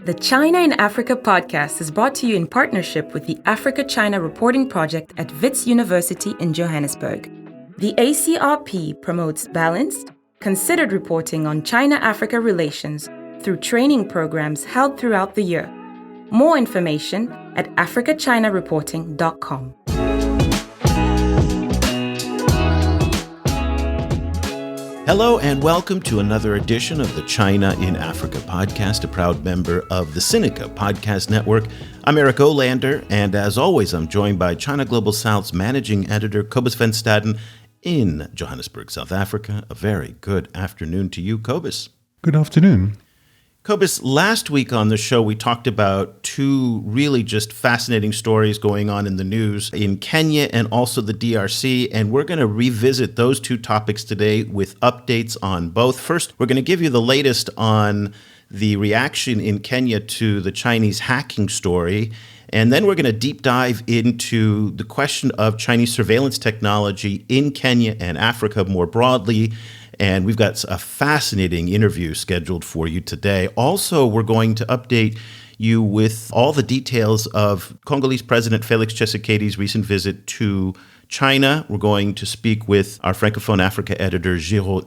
The China in Africa podcast is brought to you in partnership with the Africa-China Reporting Project at Wits University in Johannesburg. The ACRP promotes balanced, considered reporting on China-Africa relations through training programs held throughout the year. More information at africachinareporting.com. Hello and welcome to another edition of the China in Africa podcast, a proud member of the Sinica Podcast Network. I'm Eric Olander, and as always, I'm joined by China Global South's managing editor, Cobus van Staden, in Johannesburg, South Africa. A very good afternoon to you, Cobus. Good afternoon. Cobus, last week on the show, we talked about two really just fascinating stories going on in the news in Kenya and also the DRC, and we're going to revisit those two topics today with updates on both. First, we're going to give you the latest on the reaction in Kenya to the Chinese hacking story, and then we're going to deep dive into the question of Chinese surveillance technology in Kenya and Africa more broadly. And we've got a fascinating interview scheduled for you today. Also, we're going to update you with all the details of Congolese President Felix Tshisekedi's recent visit to China. We're going to speak with our Francophone Africa editor, Geraud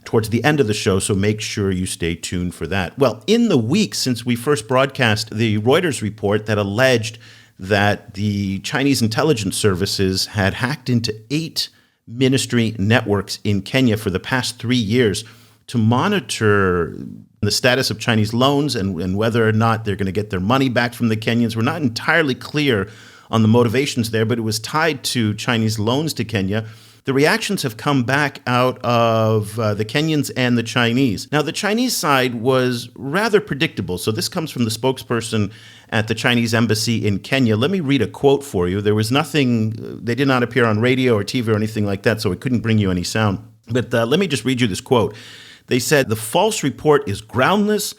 towards the end of the show, so make sure you stay tuned for that. Well, in the week since we first broadcast the Reuters report that alleged that the Chinese intelligence services had hacked into 8 ministry networks in Kenya for the past 3 years to monitor the status of Chinese loans and whether or not they're going to get their money back from the Kenyans. We're not entirely clear on the motivations there, but it was tied to Chinese loans to Kenya. The reactions have come back out of the Kenyans and the Chinese. Now, the Chinese side was rather predictable. So this comes from the spokesperson at the Chinese embassy in Kenya. Let me read a quote for you. There was nothing, they did not appear on radio or TV or anything like that, so it couldn't bring you any sound. But let me just read you this quote. They said, "The false report is groundless,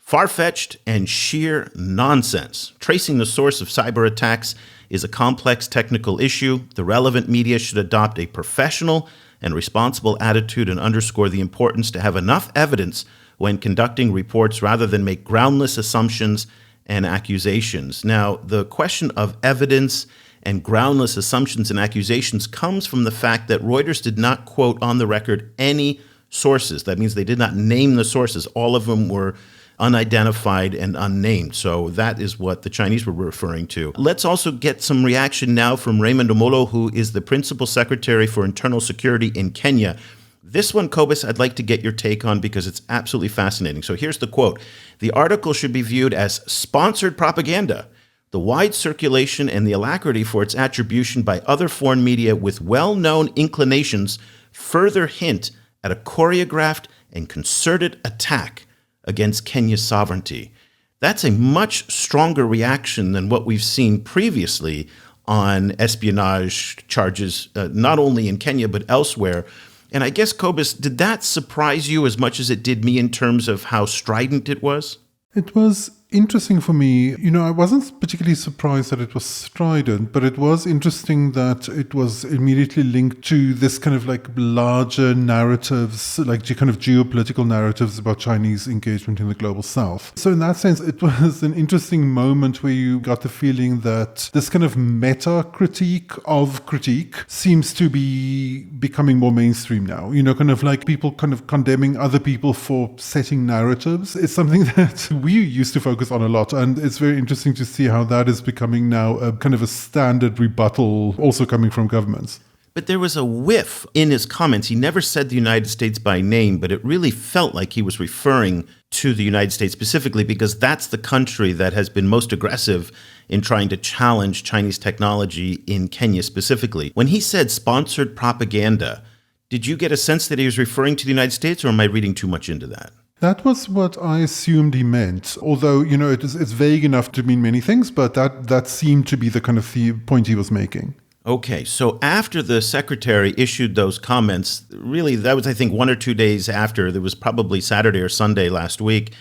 far-fetched, and sheer nonsense. Tracing the source of cyber attacks is a complex technical issue. The relevant media should adopt a professional and responsible attitude and underscore the importance to have enough evidence when conducting reports rather than make groundless assumptions and accusations." Now, the question of evidence and groundless assumptions and accusations comes from the fact that Reuters did not quote on the record any sources. That means they did not name the sources. All of them were unidentified and unnamed. So that is what the Chinese were referring to. Let's also get some reaction now from Raymond Omolo, who is the Principal Secretary for Internal Security in Kenya. This one, Cobus, I'd like to get your take on because it's absolutely fascinating. So here's the quote. "The article should be viewed as sponsored propaganda. The wide circulation and the alacrity for its attribution by other foreign media with well-known inclinations further hint at a choreographed and concerted attack against Kenya's sovereignty." That's a much stronger reaction than what we've seen previously on espionage charges, not only in Kenya, but elsewhere. And I guess, Cobus, did that surprise you as much as it did me in terms of how strident it was? It was interesting for me. I wasn't particularly surprised that it was strident, but it was interesting that it was immediately linked to this kind of like larger narratives, like kind of geopolitical narratives about Chinese engagement in the global south. So in that sense, it was an interesting moment where you got the feeling that this kind of meta critique of critique seems to be becoming more mainstream now. Kind of like people kind of condemning other people for setting narratives is something that we used to focus on a lot, and it's very interesting to see how that is becoming now a kind of a standard rebuttal also coming from governments. But there was a whiff in his comments. He never said the United States by name, but it really felt like he was referring to the United States specifically because that's the country that has been most aggressive in trying to challenge Chinese technology in Kenya specifically. When he said sponsored propaganda, did you get a sense that he was referring to the United States, or am I reading too much into that? That was what I assumed he meant, although, it's vague enough to mean many things, but that seemed to be the kind of the point he was making. Okay, so after the secretary issued those comments, really that was, I think, 1 or 2 days after, there was probably Saturday or Sunday last week,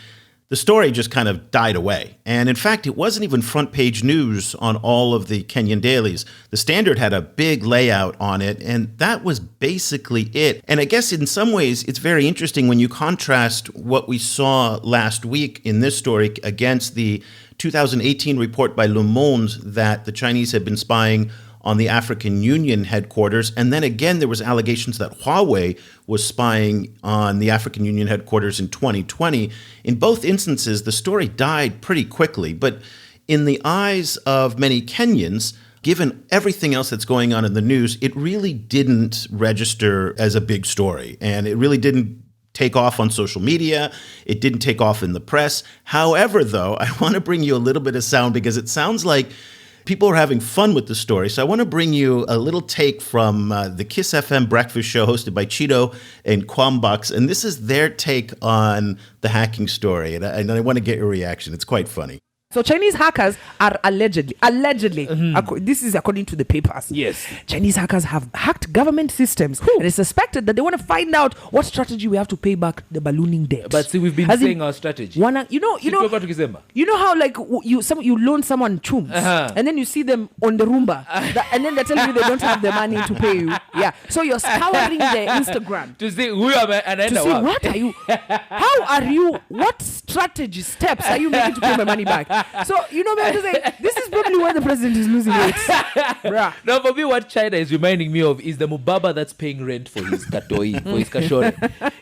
the story just kind of died away. And in fact, it wasn't even front page news on all of the Kenyan dailies. The Standard had a big layout on it, and that was basically it. And I guess in some ways, it's very interesting when you contrast what we saw last week in this story against the 2018 report by Le Monde that the Chinese had been spying on the African Union headquarters. And then again, there was allegations that Huawei was spying on the African Union headquarters in 2020. In both instances, the story died pretty quickly. But in the eyes of many Kenyans, given everything else that's going on in the news, it really didn't register as a big story. And it really didn't take off on social media. It didn't take off in the press. However, though, I want to bring you a little bit of sound because it sounds like people are having fun with the story. So I want to bring you a little take from the Kiss FM breakfast show hosted by Cheeto and Kwambox. And this is their take on the hacking story. And I want to get your reaction. It's quite funny. So Chinese hackers are allegedly, this is according to the papers. Yes. Chinese hackers have hacked government systems, and it's suspected that they want to find out what strategy we have to pay back the ballooning debt. But see, we've been saying our strategy. You know how like you loan someone chums, and then you see them on the Roomba, and then they tell you they don't have the money to pay you. Yeah. So you're scouring their Instagram to see who am I and to see what are you, how are you, what strategy steps are you making to pay my money back? So, you know, I'm just saying, this is probably why the president is losing weight. Bruh. No, for me, what China is reminding me of is the Mubaba that's paying rent for his katoi, for his kashore.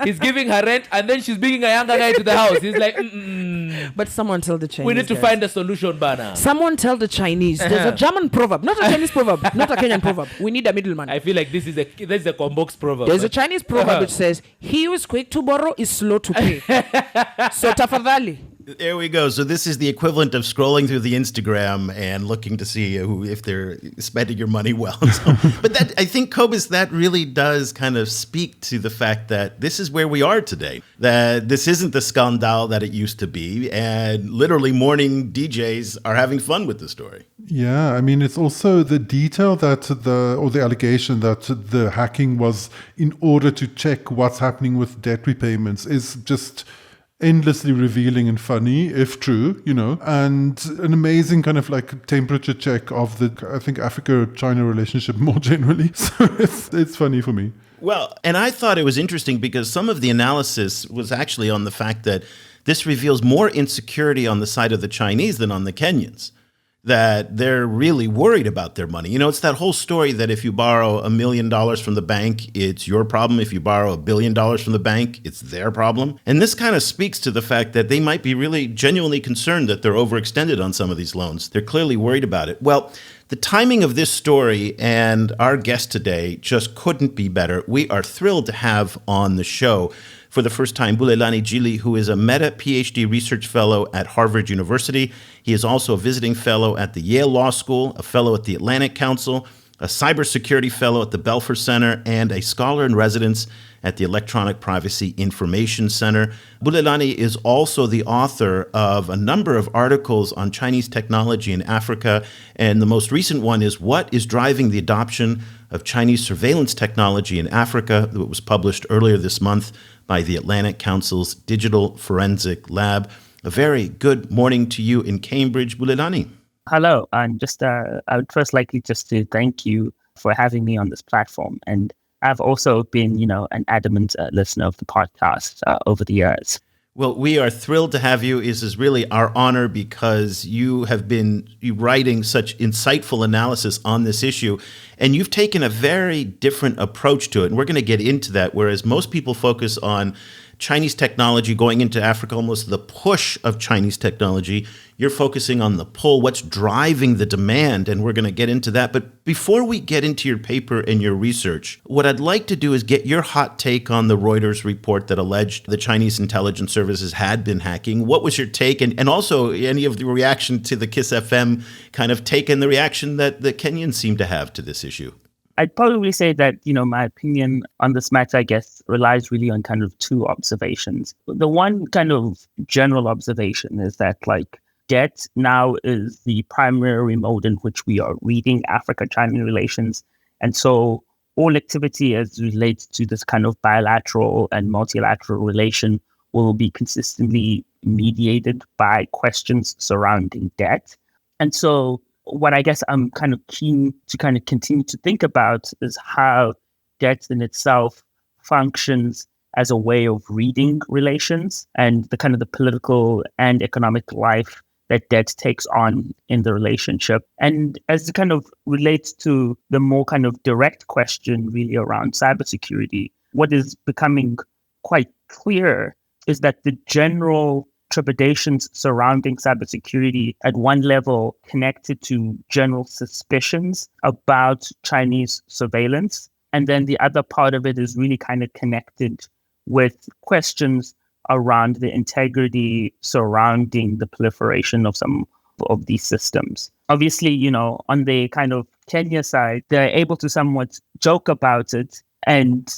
He's giving her rent, and then she's bringing a younger guy to the house. He's like, But someone tell the Chinese. We need to find a solution, Bana. Someone tell the Chinese. There's a German proverb, not a Chinese proverb, not a Kenyan proverb. We need a middleman. I feel like this is a Combox proverb. There's a Chinese proverb which says, he who is quick to borrow is slow to pay. So, tafadhali. There we go. So this is the equivalent of scrolling through the Instagram and looking to see if they're spending your money well. So, but that, I think, Cobus, that really does kind of speak to the fact that this is where we are today, that this isn't the scandal that it used to be, and literally morning DJs are having fun with the story. Yeah, I mean, it's also the detail that the allegation that the hacking was in order to check what's happening with debt repayments is just endlessly revealing and funny, if true, you know, and an amazing kind of like temperature check of the, I think, Africa-China relationship more generally. So it's funny for me. Well, and I thought it was interesting because some of the analysis was actually on the fact that this reveals more insecurity on the side of the Chinese than on the Kenyans, that they're really worried about their money. You know, it's that whole story that if you borrow $1 million from the bank, it's your problem. If you borrow $1 billion from the bank, it's their problem. And this kind of speaks to the fact that they might be really genuinely concerned that they're overextended on some of these loans. They're clearly worried about it. Well, the timing of this story and our guest today just couldn't be better. We are thrilled to have on the show for the first time Bulelani Jili, who is a Meta PhD research fellow at Harvard University. He is also a visiting fellow at the Yale Law School, a fellow at the Atlantic Council, a cybersecurity fellow at the Belfer Center, and a scholar in residence at the Electronic Privacy Information Center. Bulelani is also the author of a number of articles on Chinese technology in Africa, and the most recent one is What is Driving the Adoption of Chinese Surveillance Technology in Africa, that was published earlier this month by the Atlantic Council's Digital Forensic Lab. A very good morning to you in Cambridge, Bulelani. Hello, and I would first like just to thank you for having me on this platform. And I've also been, an adamant listener of the podcast over the years. Well, we are thrilled to have you. This is really our honor because you have been writing such insightful analysis on this issue, and you've taken a very different approach to it. And we're going to get into that, whereas most people focus on Chinese technology going into Africa, almost the push of Chinese technology. You're focusing on the pull, what's driving the demand, and we're going to get into that. But before we get into your paper and your research, what I'd like to do is get your hot take on the Reuters report that alleged the Chinese intelligence services had been hacking. What was your take? And also any of the reaction to the Kiss FM kind of take and the reaction that the Kenyans seem to have to this issue? I'd probably say that, my opinion on this matter, I guess, relies really on kind of two observations. The one kind of general observation is that, debt now is the primary mode in which we are reading Africa-China relations. And so all activity as relates to this kind of bilateral and multilateral relation will be consistently, mediated by questions surrounding debt. And so what I guess I'm kind of keen to kind of continue to think about is how debt in itself functions as a way of reading relations and the kind of the political and economic life that debt takes on in the relationship. And as it kind of relates to the more kind of direct question really around cybersecurity, what is becoming quite clear is that the general trepidations surrounding cybersecurity at one level connected to general suspicions about Chinese surveillance. And then the other part of it is really kind of connected with questions around the integrity surrounding the proliferation of some of these systems. Obviously, you know, on the kind of Kenya side, they're able to somewhat joke about it and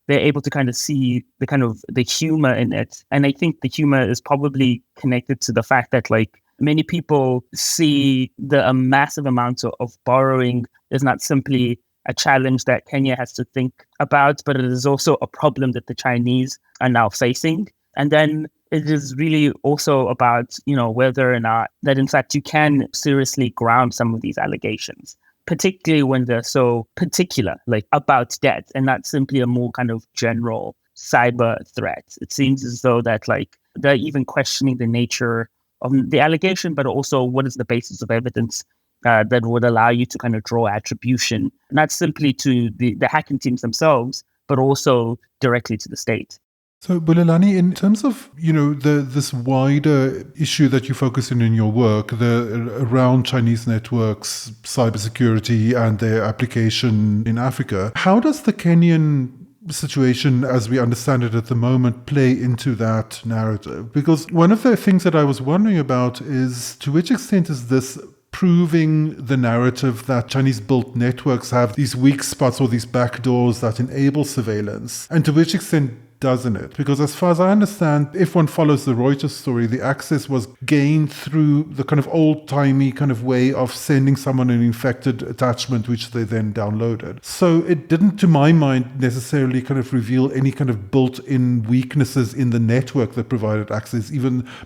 they're able to kind of see the kind of the humor in it. And I think the humor is probably connected to the fact that like many people see the massive amounts of borrowing is not simply a challenge that Kenya has to think about, but it is also a problem that the Chinese are now facing. And then it is really also about, you know, whether or not that in fact you can seriously ground some of these allegations, particularly when they're so particular, like about debt and not simply a more kind of general cyber threat. It seems as though that like they're even questioning the nature of the allegation, but also what is the basis of evidence that would allow you to kind of draw attribution, not simply to the hacking teams themselves, but also directly to the state. So, Bulelani, in terms of, you know, this wider issue that you focus in your work, around Chinese networks, cybersecurity, and their application in Africa, how does the Kenyan situation, as we understand it at the moment, play into that narrative? Because one of the things that I was wondering about is to which extent is this proving the narrative that Chinese-built networks have these weak spots or these backdoors that enable surveillance, and to which extent doesn't it? Because as far as I understand, if one follows the Reuters story, the access was gained through the kind of old-timey kind of way of sending someone an infected attachment, which they then downloaded. So it didn't, to my mind, necessarily kind of reveal any kind of built-in weaknesses in the network that provided access,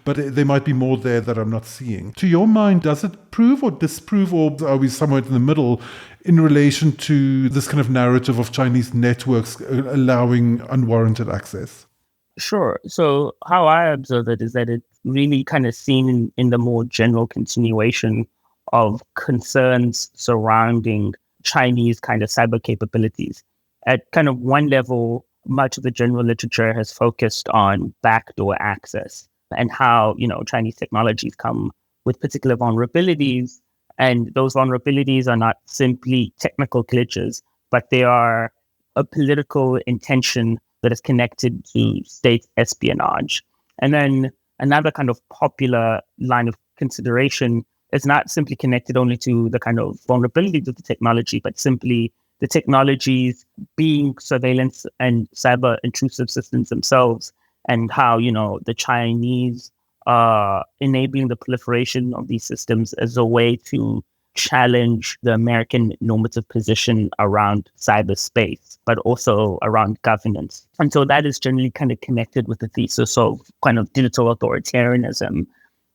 but there might be more there that I'm not seeing. To your mind, does it prove or disprove, or are we somewhere in the middle in relation to this kind of narrative of Chinese networks allowing unwarranted access? Sure. So how I observe it is that it's really kind of seen in the more general continuation of concerns surrounding Chinese kind of cyber capabilities. At kind of one level, much of the general literature has focused on backdoor access and how, you know, Chinese technologies come with particular vulnerabilities. And those vulnerabilities are not simply technical glitches, but they are a political intention that is connected to state espionage. And then another kind of popular line of consideration is not simply connected only to the kind of vulnerabilities of the technology, but simply the technologies being surveillance and cyber intrusive systems themselves, and how, you know, the Chinese enabling the proliferation of these systems as a way to challenge the American normative position around cyberspace, but also around governance. And so that is generally kind of connected with the thesis of kind of digital authoritarianism.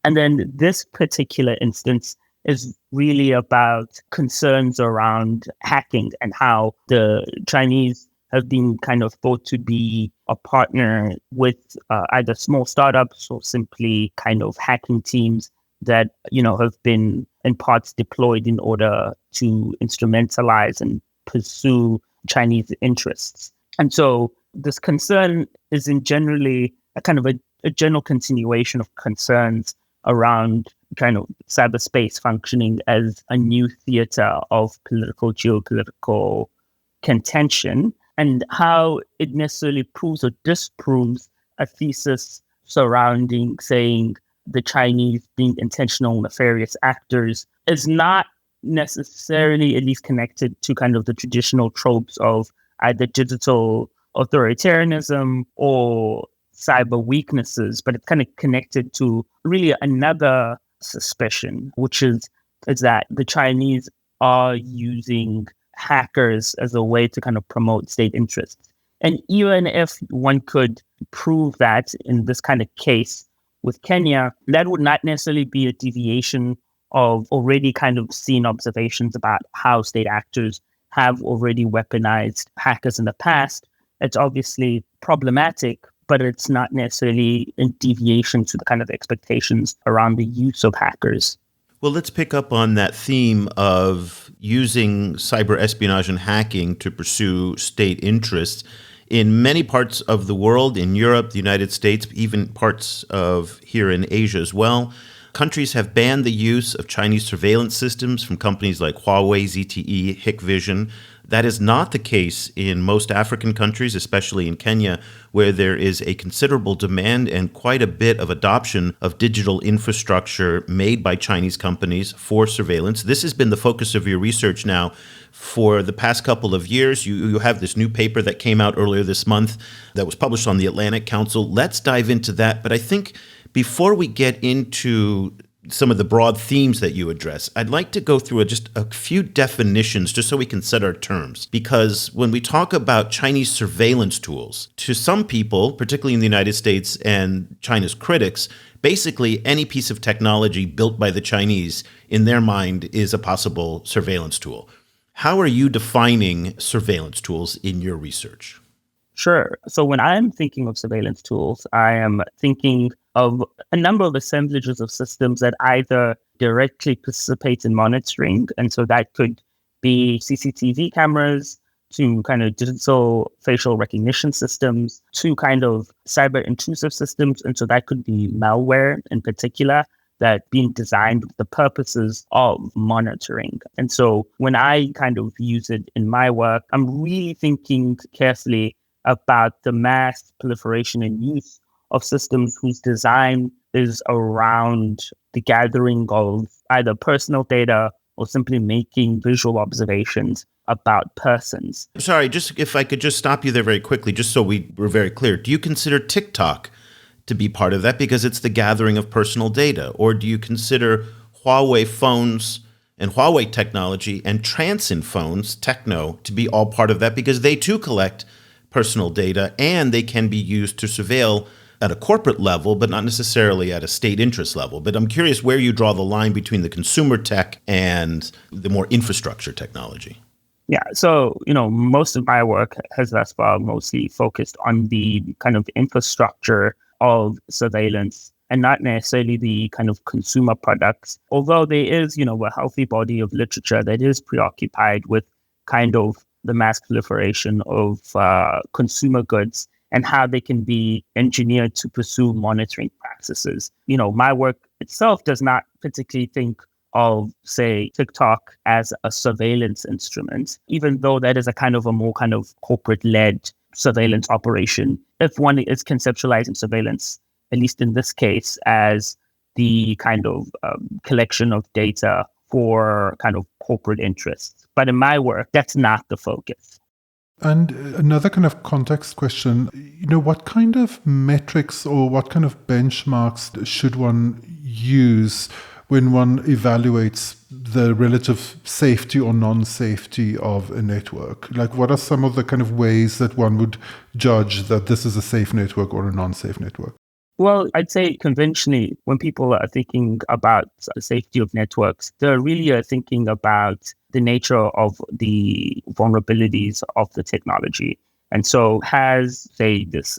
And then this particular instance is really about concerns around hacking and how the Chinese have been kind of thought to be a partner with either small startups or simply kind of hacking teams that, you know, have been in parts deployed in order to instrumentalize and pursue Chinese interests. And so this concern is in generally a kind of a general continuation of concerns around kind of cyberspace functioning as a new theater of political, geopolitical contention, and how it necessarily proves or disproves a thesis surrounding saying the Chinese being intentional nefarious actors is not necessarily at least connected to kind of the traditional tropes of either digital authoritarianism or cyber weaknesses, but it's kind of connected to really another suspicion, which is that the Chinese are using hackers as a way to kind of promote state interests. And even if one could prove that in this kind of case with Kenya, that would not necessarily be a deviation of already kind of seen observations about how state actors have already weaponized hackers in the past. It's obviously problematic, but it's not necessarily a deviation to the kind of expectations around the use of hackers. Well, let's pick up on that theme of using cyber espionage and hacking to pursue state interests. In many parts of the world, in Europe, the United States, even parts of here in Asia as well, countries have banned the use of Chinese surveillance systems from companies like Huawei, ZTE, Hikvision. That is not the case in most African countries, especially in Kenya, where there is a considerable demand and quite a bit of adoption of digital infrastructure made by Chinese companies for surveillance. This has been the focus of your research now for the past couple of years. You have this new paper that came out earlier this month that was published on the Atlantic Council. Let's dive into that. But I think before we get into some of the broad themes that you address, I'd like to go through just a few definitions just so we can set our terms. Because when we talk about Chinese surveillance tools, to some people, particularly in the United States and China's critics, basically any piece of technology built by the Chinese, in their mind, is a possible surveillance tool. How are you defining surveillance tools in your research? Sure. So when I'm thinking of surveillance tools, I am thinking of a number of assemblages of systems that either directly participate in monitoring. And so that could be CCTV cameras, to kind of digital facial recognition systems, to kind of cyber intrusive systems. And so that could be malware in particular, that being designed with the purposes of monitoring. And so when I kind of use it in my work, I'm really thinking carefully about the mass proliferation and use of systems whose design is around the gathering of either personal data or simply making visual observations about persons. Sorry, just if I could just stop you there very quickly, just so we were very clear. Do you consider TikTok to be part of that because it's the gathering of personal data? Or do you consider Huawei phones and Huawei technology and Transsion phones, Techno, to be all part of that because they too collect personal data and they can be used to surveil at a corporate level, but not necessarily at a state interest level? But I'm curious where you draw the line between the consumer tech and the more infrastructure technology. Yeah, so, most of my work has thus far mostly focused on the kind of infrastructure of surveillance and not necessarily the kind of consumer products. Although there is, a healthy body of literature that is preoccupied with kind of the mass proliferation of consumer goods and how they can be engineered to pursue monitoring practices. My work itself does not particularly think of, say, TikTok as a surveillance instrument, even though that is a more kind of corporate-led surveillance operation. If one is conceptualizing surveillance, at least in this case, as the kind of collection of data for kind of corporate interests. But in my work, that's not the focus. And another kind of context question, what kind of metrics or what kind of benchmarks should one use when one evaluates the relative safety or non-safety of a network? Like, what are some of the kind of ways that one would judge that this is a safe network or a non-safe network? Well, I'd say conventionally, when people are thinking about the safety of networks, they're really thinking about the nature of the vulnerabilities of the technology. And so has, say, this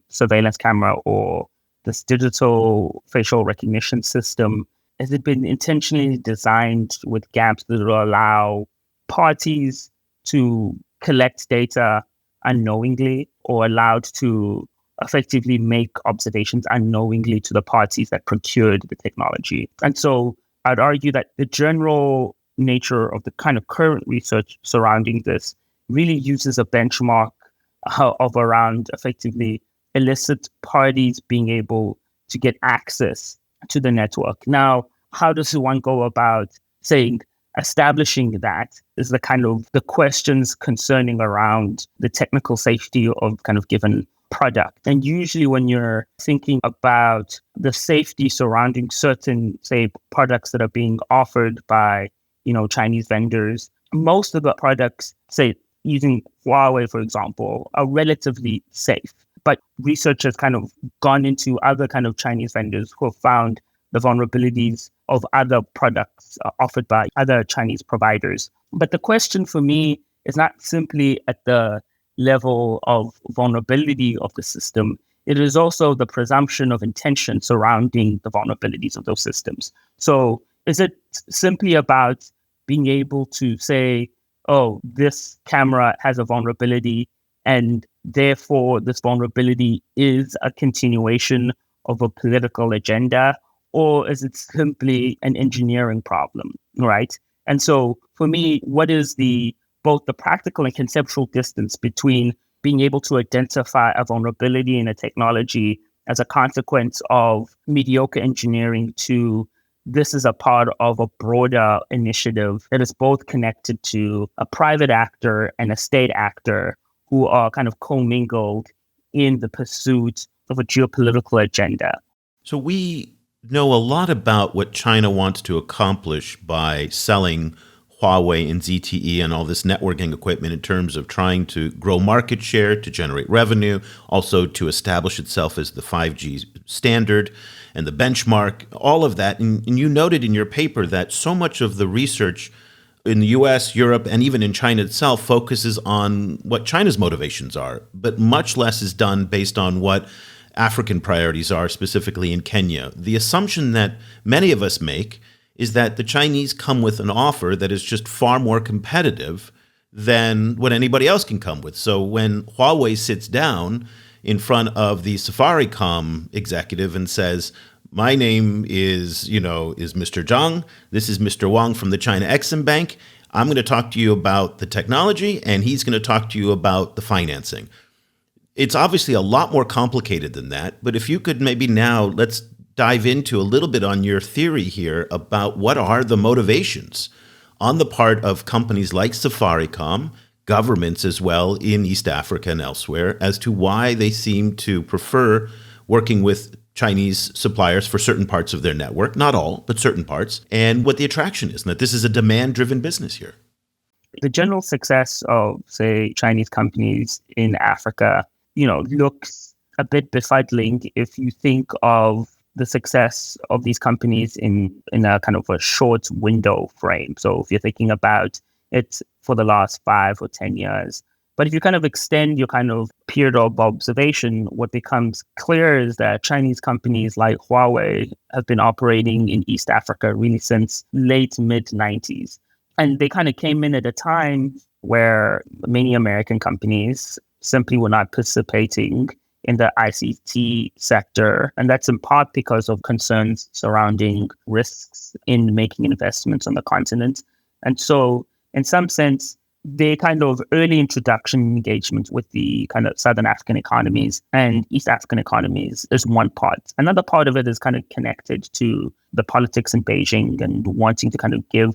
surveillance camera or this digital facial recognition system, has it been intentionally designed with gaps that will allow parties to collect data unknowingly or allowed to effectively make observations unknowingly to the parties that procured the technology? And so I'd argue that the general nature of the kind of current research surrounding this really uses a benchmark of around effectively illicit parties being able to get access to the network. Now, how does one go about saying establishing that is the kind of the questions concerning around the technical safety of kind of given product. And usually when you're thinking about the safety surrounding certain, say, products that are being offered by, Chinese vendors, most of the products, say, using Huawei, for example, are relatively safe. But research has kind of gone into other kind of Chinese vendors who have found the vulnerabilities of other products offered by other Chinese providers. But the question for me is not simply at the level of vulnerability of the system. It is also the presumption of intention surrounding the vulnerabilities of those systems. So is it simply about being able to say, oh, this camera has a vulnerability, and therefore this vulnerability is a continuation of a political agenda? Or is it simply an engineering problem, right? And so for me, what is both the practical and conceptual distance between being able to identify a vulnerability in a technology as a consequence of mediocre engineering to this is a part of a broader initiative that is both connected to a private actor and a state actor who are kind of commingled in the pursuit of a geopolitical agenda? So we know a lot about what China wants to accomplish by selling Huawei and ZTE and all this networking equipment in terms of trying to grow market share, to generate revenue, also to establish itself as the 5G standard and the benchmark, all of that. And you noted in your paper that so much of the research in the US, Europe, and even in China itself focuses on what China's motivations are, but much less is done based on what African priorities are, specifically in Kenya. The assumption that many of us make is that the Chinese come with an offer that is just far more competitive than what anybody else can come with. So when Huawei sits down in front of the Safaricom executive and says, my name is Mr. Zhang, this is Mr. Wang from the China Exim Bank, I'm going to talk to you about the technology, and he's going to talk to you about the financing. It's obviously a lot more complicated than that, but if you could maybe now, let's dive into a little bit on your theory here about what are the motivations on the part of companies like Safaricom, governments as well in East Africa and elsewhere, as to why they seem to prefer working with Chinese suppliers for certain parts of their network, not all, but certain parts, and what the attraction is, and that this is a demand-driven business here. The general success of, say, Chinese companies in Africa, looks a bit befuddling if you think of the success of these companies in a kind of a short window frame. So if you're thinking about it for the last 5 or 10 years, but if you kind of extend your kind of period of observation, what becomes clear is that Chinese companies like Huawei have been operating in East Africa really since late mid-90s. And they kind of came in at a time where many American companies simply were not participating in the ICT sector. And that's in part because of concerns surrounding risks in making investments on the continent. And so in some sense, the kind of early introduction engagement with the kind of Southern African economies and East African economies is one part. Another part of it is kind of connected to the politics in Beijing and wanting to kind of give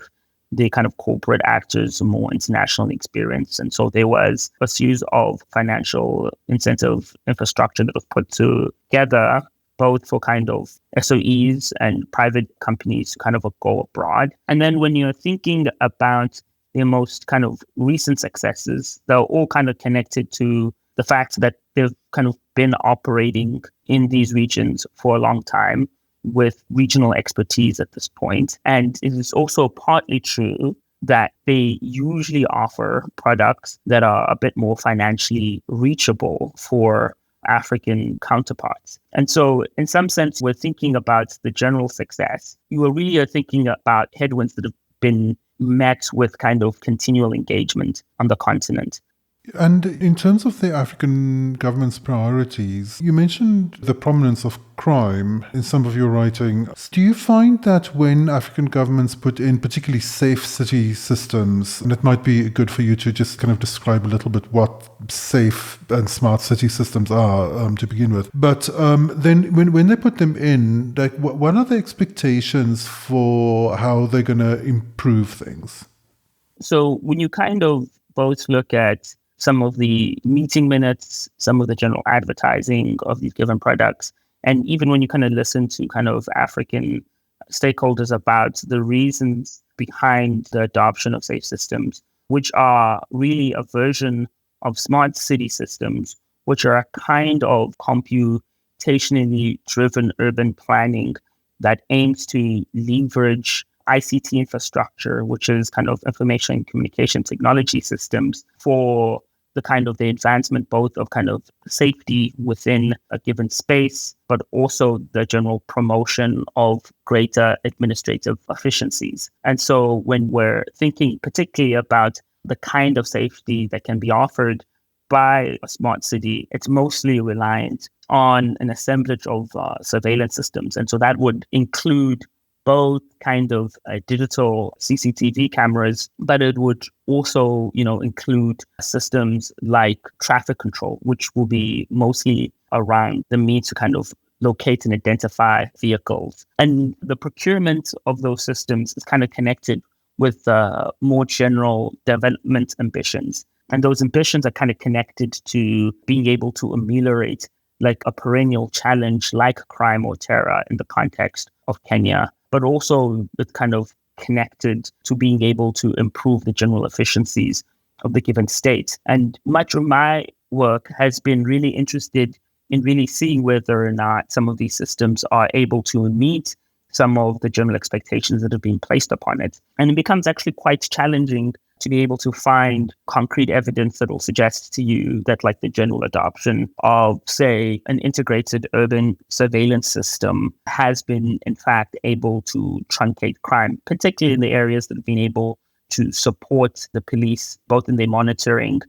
the kind of corporate actors more international experience. And so there was a series of financial incentive infrastructure that was put together, both for kind of SOEs and private companies to kind of go abroad. And then when you're thinking about the most kind of recent successes, they're all kind of connected to the fact that they've kind of been operating in these regions for a long time with regional expertise at this point. And it is also partly true that they usually offer products that are a bit more financially reachable for African counterparts. And so in some sense, we're thinking about the general success. You are really thinking about headwinds that have been met with kind of continual engagement on the continent. And in terms of the African government's priorities, you mentioned the prominence of crime in some of your writing. Do you find that when African governments put in particularly safe city systems, and it might be good for you to just kind of describe a little bit what safe and smart city systems are to begin with, but then when they put them in, like what are the expectations for how they're going to improve things? So when you kind of both look at some of the meeting minutes, some of the general advertising of these given products. And even when you kind of listen to kind of African stakeholders about the reasons behind the adoption of safe systems, which are really a version of smart city systems which are a kind of computationally driven urban planning that aims to leverage ICT infrastructure, which is kind of information and communication technology systems, for the kind of the advancement both of kind of safety within a given space, but also the general promotion of greater administrative efficiencies. And so when we're thinking particularly about the kind of safety that can be offered by a smart city, it's mostly reliant on an assemblage of surveillance systems. And so that would include both kind of digital CCTV cameras, but it would also, include systems like traffic control, which will be mostly around the means to kind of locate and identify vehicles. And the procurement of those systems is kind of connected with more general development ambitions. And those ambitions are kind of connected to being able to ameliorate like a perennial challenge like crime or terror in the context of Kenya, but also it's kind of connected to being able to improve the general efficiencies of the given state. And much of my work has been really interested in really seeing whether or not some of these systems are able to meet some of the general expectations that have been placed upon it. And it becomes actually quite challenging to be able to find concrete evidence that will suggest to you that like the general adoption of, say, an integrated urban surveillance system has been, in fact, able to truncate crime, particularly in the areas that have been able to support the police, both in their monitoring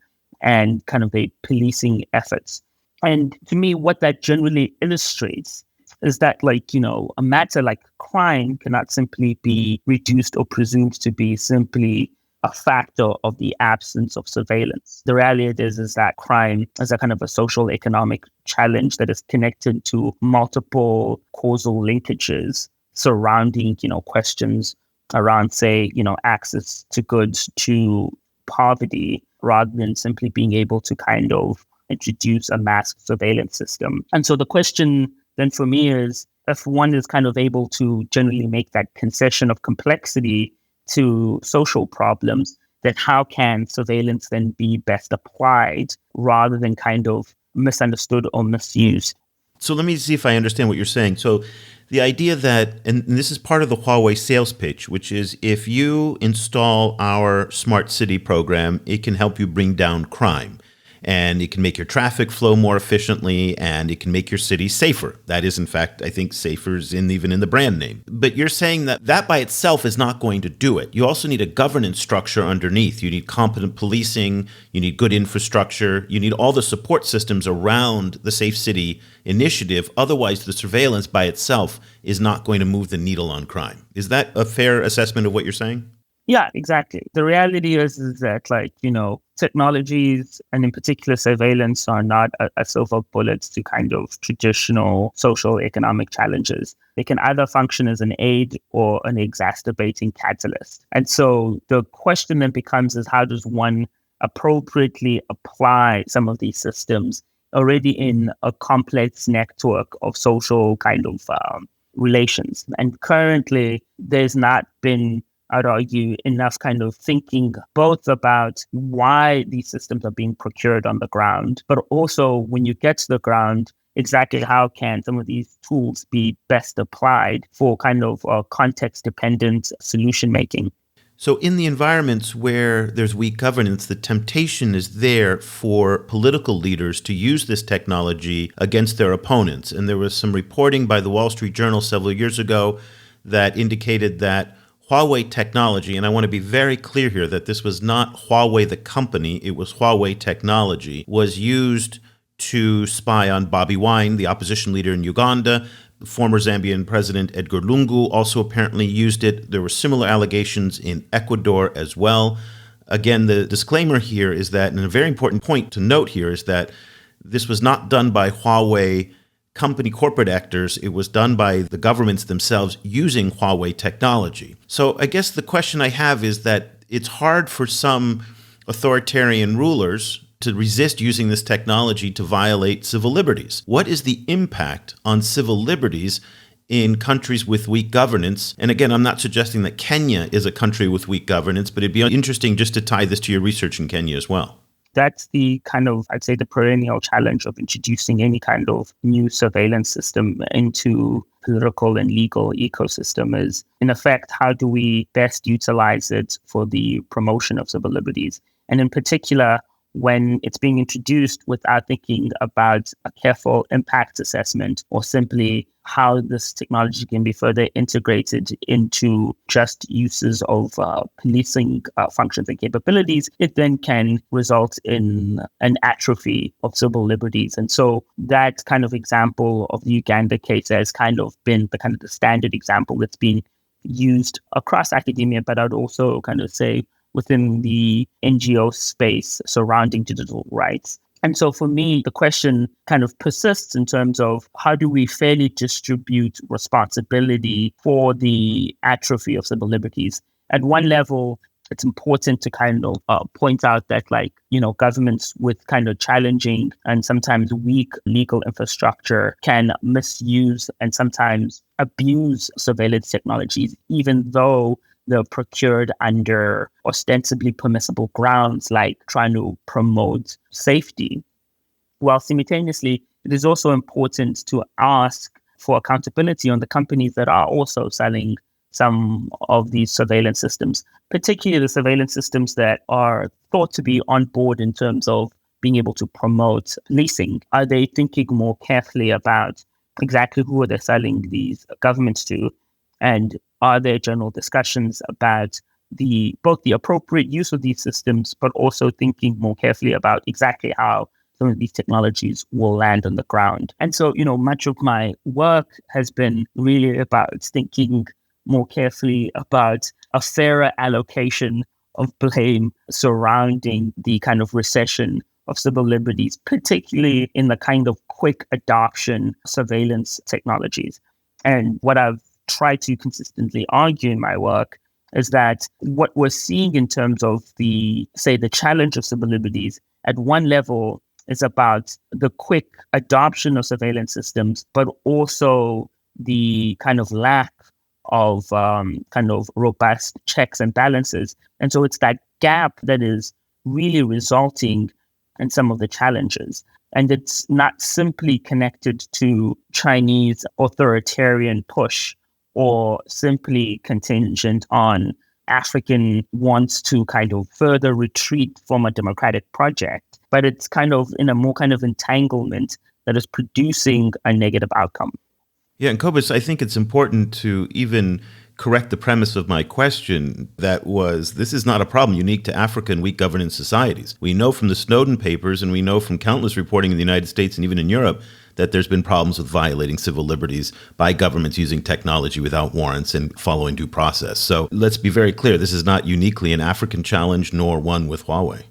and kind of the policing efforts. And to me, what that generally illustrates is that, a matter like crime cannot simply be reduced or presumed to be simply a factor of the absence of surveillance. The reality is that crime is a kind of a social economic challenge that is connected to multiple causal linkages surrounding, questions around, say, access to goods, to poverty, rather than simply being able to kind of introduce a mass surveillance system. And so the question then for me is, if one is kind of able to generally make that concession of complexity to social problems, then how can surveillance then be best applied rather than kind of misunderstood or misused? So let me see if I understand what you're saying. So the idea that, and this is part of the Huawei sales pitch, which is if you install our smart city program, it can help you bring down crime. And it can make your traffic flow more efficiently, and it can make your city safer. That is, in fact, I think safer is even in the brand name. But you're saying that by itself is not going to do it. You also need a governance structure underneath. You need competent policing. You need good infrastructure. You need all the support systems around the Safe City initiative. Otherwise, the surveillance by itself is not going to move the needle on crime. Is that a fair assessment of what you're saying? Yeah, exactly. The reality is that, technologies, and in particular surveillance, are not a silver bullet to kind of traditional social economic challenges. They can either function as an aid or an exacerbating catalyst. And so the question then becomes is, how does one appropriately apply some of these systems already in a complex network of social kind of relations? And currently, there's not been, I'd argue, enough kind of thinking both about why these systems are being procured on the ground, but also when you get to the ground, exactly how can some of these tools be best applied for kind of context-dependent solution making. So in the environments where there's weak governance, the temptation is there for political leaders to use this technology against their opponents. And there was some reporting by the Wall Street Journal several years ago that indicated that Huawei technology, and I want to be very clear here that this was not Huawei the company, it was Huawei technology, was used to spy on Bobi Wine, the opposition leader in Uganda. Former Zambian President Edgar Lungu also apparently used it. There were similar allegations in Ecuador as well. Again, the disclaimer here is that, and a very important point to note here is that this was not done by Huawei company corporate actors. It was done by the governments themselves using Huawei technology. So I guess the question I have is that it's hard for some authoritarian rulers to resist using this technology to violate civil liberties. What is the impact on civil liberties in countries with weak governance? And again, I'm not suggesting that Kenya is a country with weak governance, but it'd be interesting just to tie this to your research in Kenya as well. that's the kind of, I'd say, the perennial challenge of introducing any kind of new surveillance system into political and legal ecosystem is, in effect, how do we best utilize it for the promotion of civil liberties? And in particular, when it's being introduced without thinking about a careful impact assessment or simply how this technology can be further integrated into just uses of policing functions and capabilities, it then can result in an atrophy of civil liberties. And so that kind of example of the Uganda case has kind of been the standard example that's been used across academia, but I'd also kind of say within the NGO space surrounding digital rights. And so for me, the question kind of persists in terms of how do we fairly distribute responsibility for the atrophy of civil liberties? At one level, it's important to kind of point out that, governments with kind of challenging and sometimes weak legal infrastructure can misuse and sometimes abuse surveillance technologies, even though they're procured under ostensibly permissible grounds, like trying to promote safety. While simultaneously, it is also important to ask for accountability on the companies that are also selling some of these surveillance systems, particularly the surveillance systems that are thought to be on board in terms of being able to promote policing. Are they thinking more carefully about exactly who are they selling these governments to? And are there general discussions about both the appropriate use of these systems, but also thinking more carefully about exactly how some of these technologies will land on the ground? And so, much of my work has been really about thinking more carefully about a fairer allocation of blame surrounding the kind of recession of civil liberties, particularly in the kind of quick adoption surveillance technologies. And what I've tried to consistently argue in my work is that what we're seeing in terms of the challenge of civil liberties at one level is about the quick adoption of surveillance systems, but also the kind of lack of kind of robust checks and balances. And so it's that gap that is really resulting in some of the challenges. And it's not simply connected to Chinese authoritarian push or simply contingent on African wants to kind of further retreat from a democratic project, but it's kind of in a more kind of entanglement that is producing a negative outcome. Yeah, and Cobus, I think it's important to even correct the premise of my question that was, this is not a problem unique to African weak governance societies. We know from the Snowden papers, and we know from countless reporting in the United States and even in Europe, that there's been problems with violating civil liberties by governments using technology without warrants and following due process. So let's be very clear, this is not uniquely an African challenge, nor one with Huawei.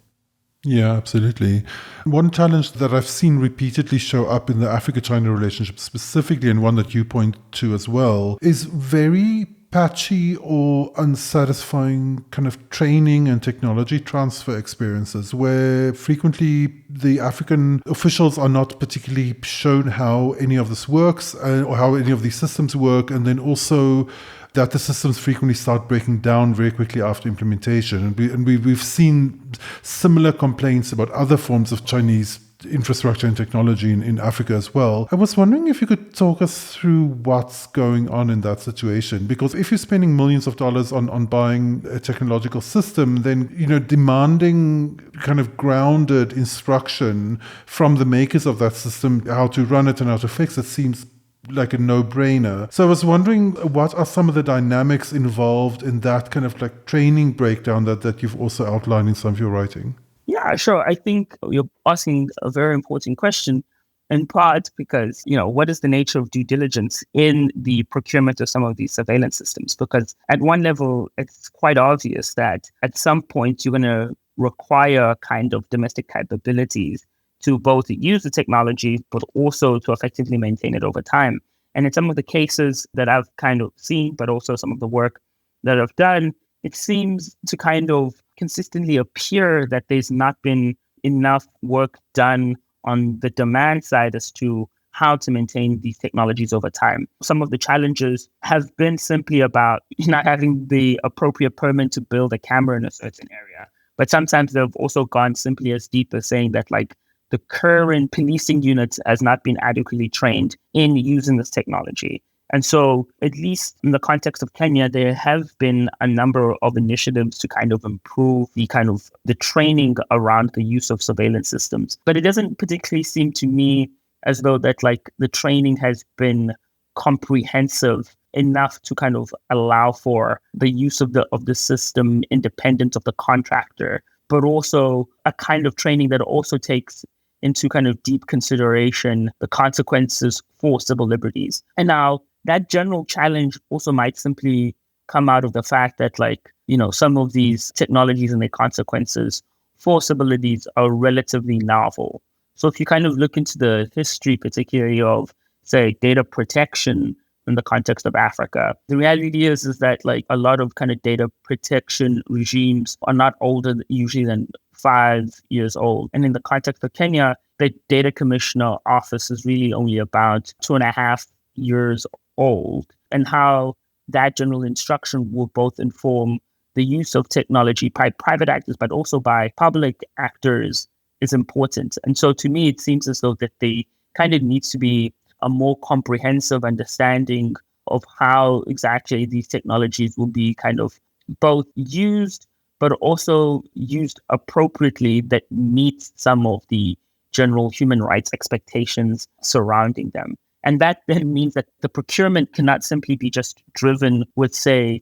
Yeah, absolutely. One challenge that I've seen repeatedly show up in the Africa-China relationship specifically, and one that you point to as well, is very patchy or unsatisfying kind of training and technology transfer experiences where frequently the African officials are not particularly shown how any of this works or how any of these systems work, and then also that the systems frequently start breaking down very quickly after implementation. And we've seen similar complaints about other forms of Chinese infrastructure and technology in Africa as well. I was wondering if you could talk us through what's going on in that situation, because if you're spending millions of dollars on buying a technological system, then demanding kind of grounded instruction from the makers of that system, how to run it and how to fix it, seems like a no-brainer. So I was wondering, what are some of the dynamics involved in that kind of like training breakdown that you've also outlined in some of your writing? Yeah, sure. I think you're asking a very important question, in part because, what is the nature of due diligence in the procurement of some of these surveillance systems? Because at one level, it's quite obvious that at some point you're going to require kind of domestic capabilities to both use the technology, but also to effectively maintain it over time. And in some of the cases that I've kind of seen, but also some of the work that I've done, it seems to kind of consistently appear that there's not been enough work done on the demand side as to how to maintain these technologies over time. Some of the challenges have been simply about not having the appropriate permit to build a camera in a certain area, But sometimes they've also gone simply as deep as saying that like the current policing unit has not been adequately trained in using this technology. And so, at least in the context of Kenya, there have been a number of initiatives to kind of improve the training around the use of surveillance systems. But it doesn't particularly seem to me as though that like the training has been comprehensive enough to kind of allow for the use of the system independent of the contractor, but also a kind of training that also takes into kind of deep consideration the consequences for civil liberties. And now that general challenge also might simply come out of the fact that like, some of these technologies and their consequences for civil liberties are relatively novel. So if you kind of look into the history, particularly of, say, data protection in the context of Africa, the reality is that like a lot of kind of data protection regimes are not older usually than 5 years old. And in the context of Kenya, the data commissioner office is really only about 2.5 years old, and how that general instruction will both inform the use of technology by private actors, but also by public actors is important. And so to me, it seems as though that there kind of needs to be a more comprehensive understanding of how exactly these technologies will be kind of both used, but also used appropriately that meets some of the general human rights expectations surrounding them. And that then means that the procurement cannot simply be just driven with a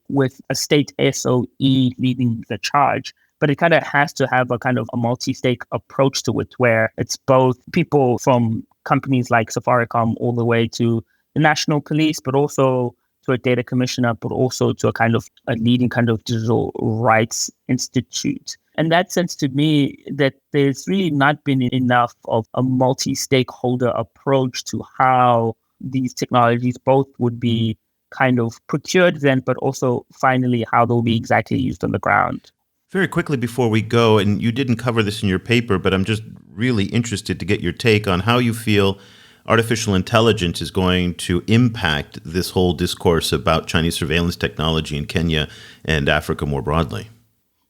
state SOE leading the charge, but it kind of has to have a kind of a multi-stake approach to it, where it's both people from companies like Safaricom all the way to the national police, but also to a data commissioner, but also to a leading kind of digital rights institute. And that sense to me that there's really not been enough of a multi-stakeholder approach to how these technologies both would be kind of procured then, but also finally how they'll be exactly used on the ground. Very quickly before we go, and you didn't cover this in your paper, but I'm just really interested to get your take on how you feel artificial intelligence is going to impact this whole discourse about Chinese surveillance technology in Kenya and Africa more broadly.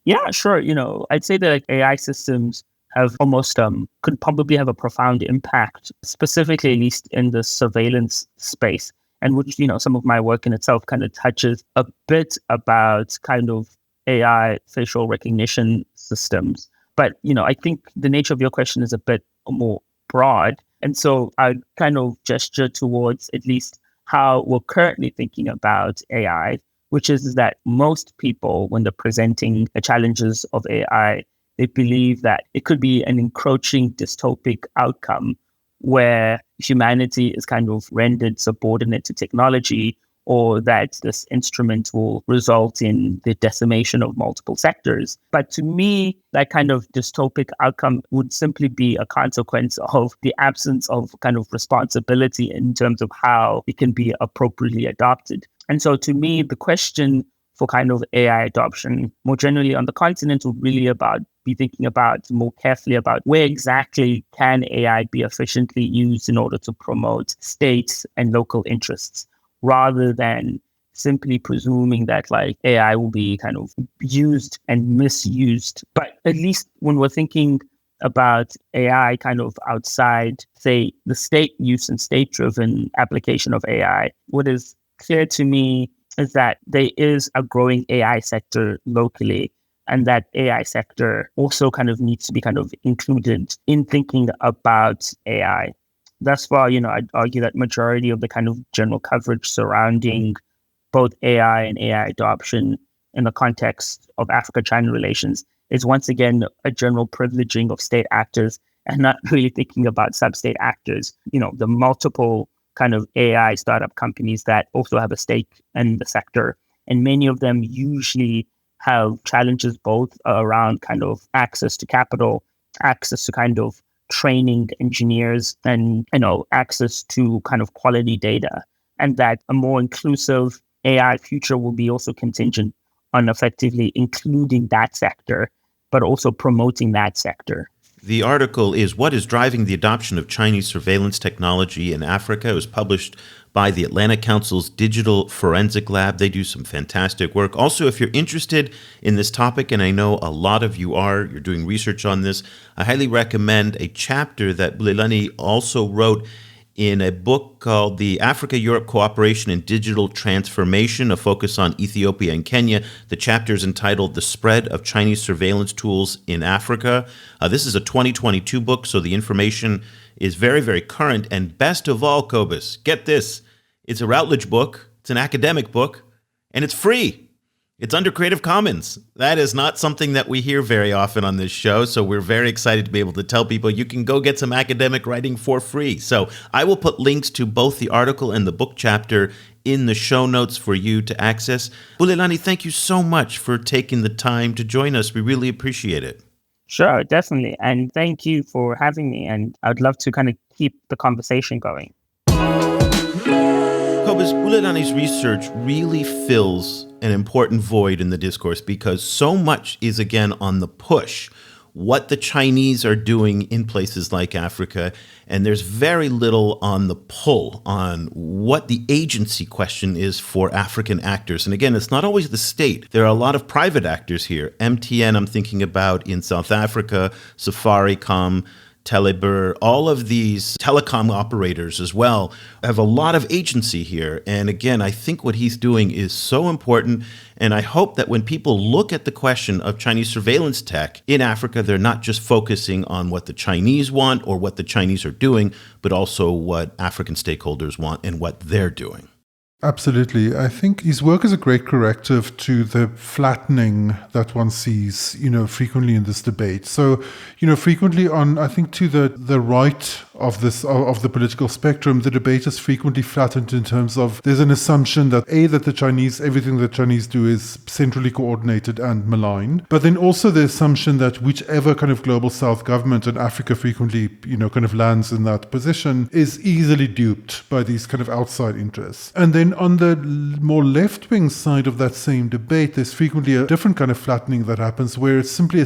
Yeah, sure. I'd say that AI systems have almost could probably have a profound impact, specifically at least in the surveillance space, and which, some of my work in itself kind of touches a bit about kind of AI facial recognition systems. But, I think the nature of your question is a bit more broad. And so I kind of gesture towards at least how we're currently thinking about AI, which is that most people, when they're presenting the challenges of AI, they believe that it could be an encroaching dystopic outcome where humanity is kind of rendered subordinate to technology, or that this instrument will result in the decimation of multiple sectors. But to me, that kind of dystopic outcome would simply be a consequence of the absence of kind of responsibility in terms of how it can be appropriately adopted. And so to me, the question for kind of AI adoption more generally on the continent would really be thinking about more carefully about where exactly can AI be efficiently used in order to promote state and local interests, rather than simply presuming that like AI will be kind of used and misused. But at least when we're thinking about AI kind of outside, say, the state use and state-driven application of AI, what is clear to me is that there is a growing AI sector locally, and that AI sector also kind of needs to be kind of included in thinking about AI. Thus far, I'd argue that majority of the kind of general coverage surrounding both AI and AI adoption in the context of Africa-China relations is once again a general privileging of state actors and not really thinking about sub-state actors. The multiple kind of AI startup companies that also have a stake in the sector, and many of them usually have challenges both around kind of access to capital, access to kind of training engineers, and access to kind of quality data, and that a more inclusive AI future will be also contingent on effectively including that sector, but also promoting that sector. The article is What is Driving the Adoption of Chinese Surveillance Technology in Africa? It was published by the Atlantic Council's Digital Forensic Lab. They do some fantastic work. Also, if you're interested in this topic, and I know a lot of you are, you're doing research on this, I highly recommend a chapter that Bulelani also wrote in a book called The Africa-Europe Cooperation in Digital Transformation, a focus on Ethiopia and Kenya. The chapter is entitled The Spread of Chinese Surveillance Tools in Africa. This is a 2022 book, so the information is very, very current. And best of all, Cobus, get this. It's a Routledge book, it's an academic book, and it's free. It's under Creative Commons. That is not something that we hear very often on this show, so we're very excited to be able to tell people you can go get some academic writing for free. So I will put links to both the article and the book chapter in the show notes for you to access. Bulelani, thank you so much for taking the time to join us. We really appreciate it. Sure, definitely. And thank you for having me. And I would love to kind of keep the conversation going. Cobus, Bulelani's research really fills an important void in the discourse because so much is, again, on the push, what the Chinese are doing in places like Africa, and there's very little on the pull, on what the agency question is for African actors. And again, it's not always the state. There are a lot of private actors here. MTN, I'm thinking about in South Africa, Safaricom, Telebur, all of these telecom operators as well have a lot of agency here. And again, I think what he's doing is so important. And I hope that when people look at the question of Chinese surveillance tech in Africa, they're not just focusing on what the Chinese want or what the Chinese are doing, but also what African stakeholders want and what they're doing. Absolutely. I think his work is a great corrective to the flattening that one sees, frequently in this debate. So, frequently I think to the right of the political spectrum, the debate is frequently flattened in terms of there's an assumption that everything the Chinese do is centrally coordinated and malign. But then also the assumption that whichever kind of global South government, and Africa frequently, kind of lands in that position, is easily duped by these kind of outside interests. And then on the more left-wing side of that same debate, there's frequently a different kind of flattening that happens where it's simply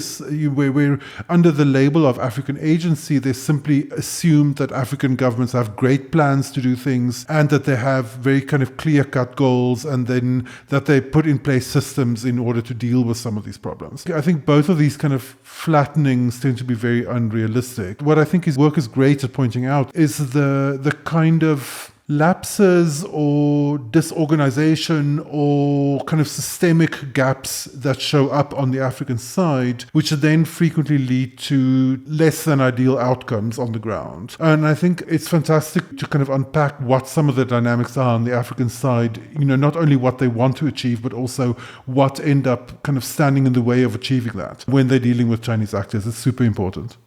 where under the label of African agency, they simply assume that African governments have great plans to do things and that they have very kind of clear-cut goals, and then that they put in place systems in order to deal with some of these problems. I think both of these kind of flattenings tend to be very unrealistic. What I think his work is great at pointing out is the kind of lapses or disorganization or kind of systemic gaps that show up on the African side, which then frequently lead to less than ideal outcomes on the ground. And I think it's fantastic to kind of unpack what some of the dynamics are on the African side, not only what they want to achieve, but also what end up kind of standing in the way of achieving that when they're dealing with Chinese actors. It's super important.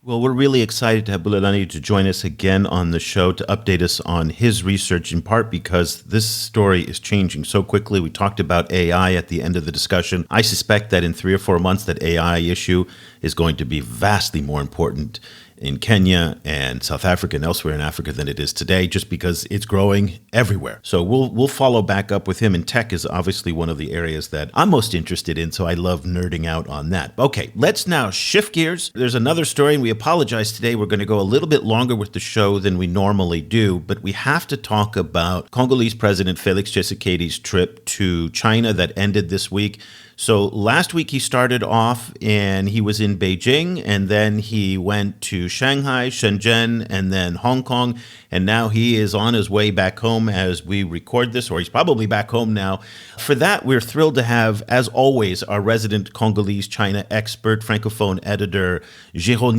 Well, we're really excited to have Bulelani to join us again on the show to update us on his research, in part because this story is changing so quickly. We talked about AI at the end of the discussion. I suspect that in 3 or 4 months, that AI issue is going to be vastly more important in Kenya and South Africa and elsewhere in Africa than it is today, just because it's growing everywhere. So we'll follow back up with him, and tech is obviously one of the areas that I'm most interested in, so I love nerding out on that. Okay, let's now shift gears. There's another story, and we apologize today. We're going to go a little bit longer with the show than we normally do, but we have to talk about Congolese President Felix Tshisekedi's trip to China that ended this week. So last week he started off and he was in Beijing, and then he went to Shanghai, Shenzhen, and then Hong Kong. And now he is on his way back home as we record this, or he's probably back home now. For that, we're thrilled to have, as always, our resident Congolese China expert, Francophone editor, Geraud.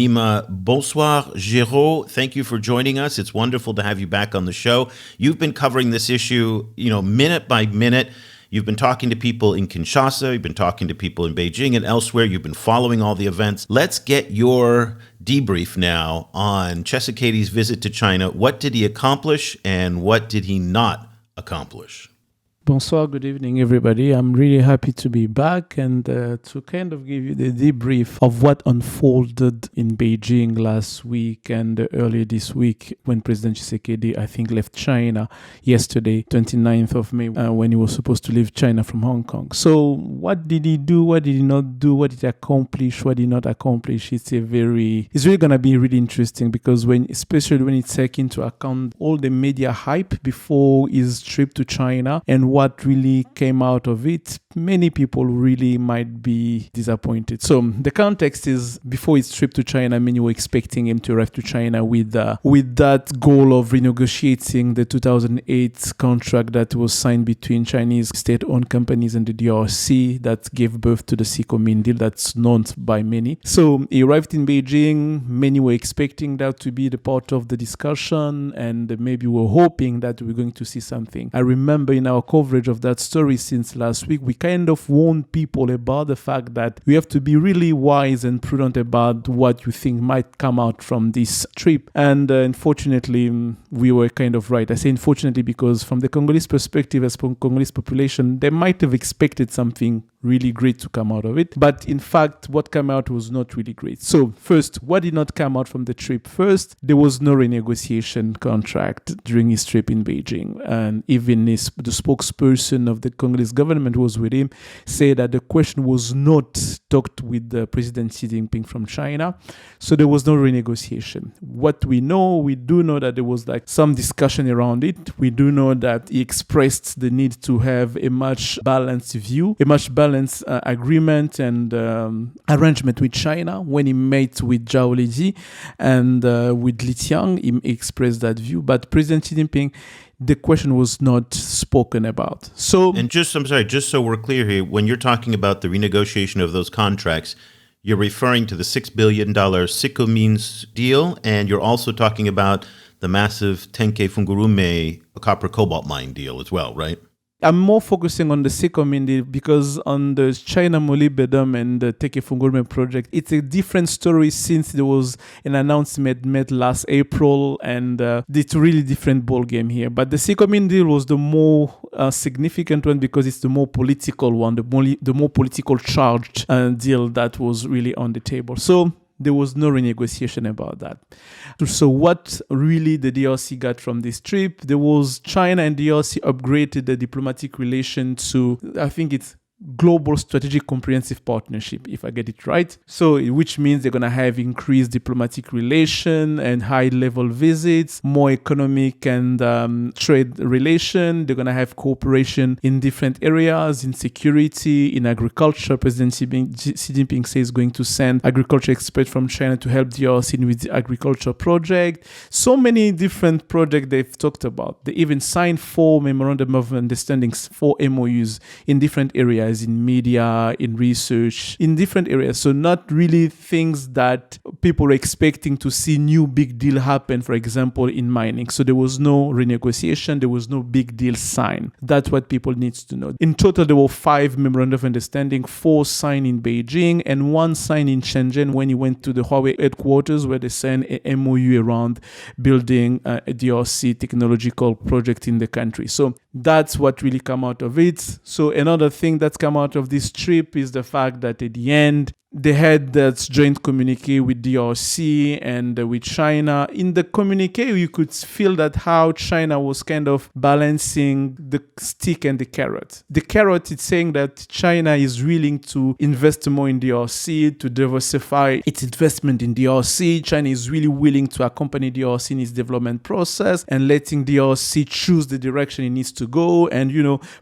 Bonsoir, Geraud. Thank you for joining us. It's wonderful to have you back on the show. You've been covering this issue, minute by minute. You've been talking to people in Kinshasa, you've been talking to people in Beijing and elsewhere, you've been following all the events. Let's get your debrief now on Tshisekedi's visit to China. What did he accomplish and what did he not accomplish? Bonsoir, good evening, everybody. I'm really happy to be back and to kind of give you the debrief of what unfolded in Beijing last week and earlier this week when President Tshisekedi, I think, left China yesterday, 29th of May, when he was supposed to leave China from Hong Kong. So what did he do? What did he not do? What did he accomplish? What did he not accomplish? It's really going to be really interesting because especially when it's taken into account all the media hype before his trip to China and what really came out of it, many people really might be disappointed. So the context is before his trip to China, many were expecting him to arrive to China with that goal of renegotiating the 2008 contract that was signed between Chinese state-owned companies and the DRC that gave birth to the CICOMIN deal that's known by many. So he arrived in Beijing. Many were expecting that to be the part of the discussion and maybe were hoping that we're going to see something. I remember in our coverage of that story since last week, we kind of warned people about the fact that we have to be really wise and prudent about what you think might come out from this trip. And unfortunately, we were kind of right. I say unfortunately because from the Congolese perspective, as for Congolese population, they might have expected something really great to come out of it. But in fact, what came out was not really great. So first, what did not come out from the trip? First, there was no renegotiation contract during his trip in Beijing. And even the spokesperson of the Congolese government who was with him said that the question was not talked with the President Xi Jinping from China. So there was no renegotiation. What we do know that there was like some discussion around it. We do know that he expressed the need to have a much balanced view, a much balanced agreement and arrangement with China. When he met with Zhao Leji and with Li Qiang, he expressed that view. But President Xi Jinping, the question was not spoken about. So, and just so we're clear here, when you're talking about the renegotiation of those contracts, you're referring to the $6 billion CICOMIN's deal, and you're also talking about the massive Tenke Fungurume copper cobalt mine deal as well, right? I'm more focusing on the CICOMIN deal because on the China molybdenum and the Tenke Fungurume project, it's a different story since there was an announcement made last April, and it's a really different ball game here. But the CICOMIN deal was the more significant one because it's the more political one, the more political charged deal that was really on the table. So there was no renegotiation about that. So what really the DRC got from this trip, there was China and DRC upgraded the diplomatic relation to, I think it's global strategic comprehensive partnership, if I get it right. So which means they're going to have increased diplomatic relation and high level visits, more economic and trade relation. They're going to have cooperation in different areas, in security, in agriculture. President Xi Jinping says going to send agriculture experts from China to help DRC with the agriculture project. So many different projects they've talked about. They even signed 4 memorandum of understandings, 4 MOUs in different areas, in media, in research, in different areas. So not really things that people are expecting to see new big deal happen, for example, in mining. So there was no renegotiation, there was no big deal signed. That's what people need to know. In total, there were 5 memorandum of understanding, 4 signed in Beijing and 1 signed in Shenzhen when he went to the Huawei headquarters where they signed a MOU around building a DRC technological project in the country. So that's what really come out of it. So another thing that's come out of this trip is the fact that at the end, they had that joint communique with DRC and with China. In the communique, you could feel that how China was kind of balancing the stick and the carrot. The carrot is saying that China is willing to invest more in DRC, to diversify its investment in DRC. China is really willing to accompany DRC in its development process and letting DRC choose the direction it needs to go. And,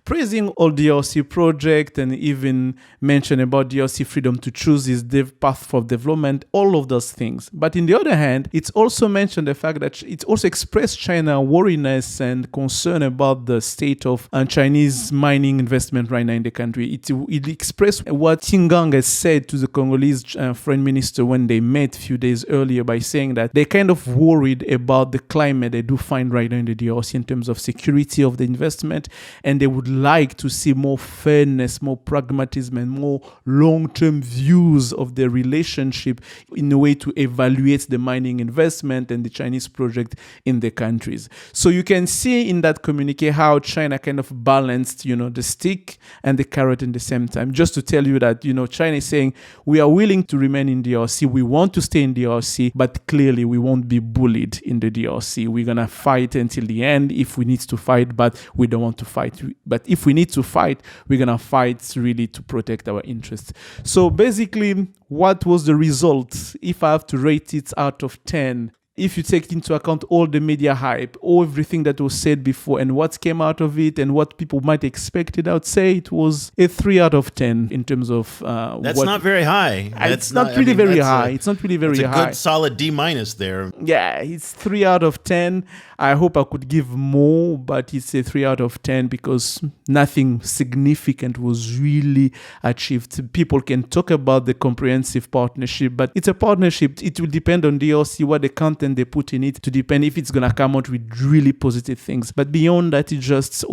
praising all DRC project and even mention about DRC freedom to choose is path for development, all of those things. But in the other hand, it's also mentioned the fact that it also expressed China worriness and concern about the state of Chinese mining investment right now in the country. It expressed what Qinggang has said to the Congolese foreign minister when they met a few days earlier by saying that they're kind of worried about the climate they do find right now in the DRC in terms of security of the investment, and they would like to see more fairness, more pragmatism, and more long-term view use of the relationship in a way to evaluate the mining investment and the Chinese project in the countries. So you can see in that communique how China kind of balanced, the stick and the carrot in the same time. Just to tell you that, China is saying we are willing to remain in DRC, we want to stay in DRC, but clearly we won't be bullied in the DRC. We're gonna fight until the end if we need to fight, but we don't want to fight. But if we need to fight, we're gonna fight really to protect our interests. So basically, what was the result? If I have to rate it out of 10, if you take into account all the media hype, everything that was said before and what came out of it and what people might expect it, I would say it was a 3 out of 10 in terms of That's not very high. It's not really very high. It's not really very high. It's a good solid D- there. Yeah, it's 3 out of 10. I hope I could give more, but it's a 3 out of 10 because nothing significant was really achieved. People can talk about the comprehensive partnership, but it's a partnership. It will depend on DRC, what the content they put in it, to depend if it's going to come out with really positive things. But beyond that, it's just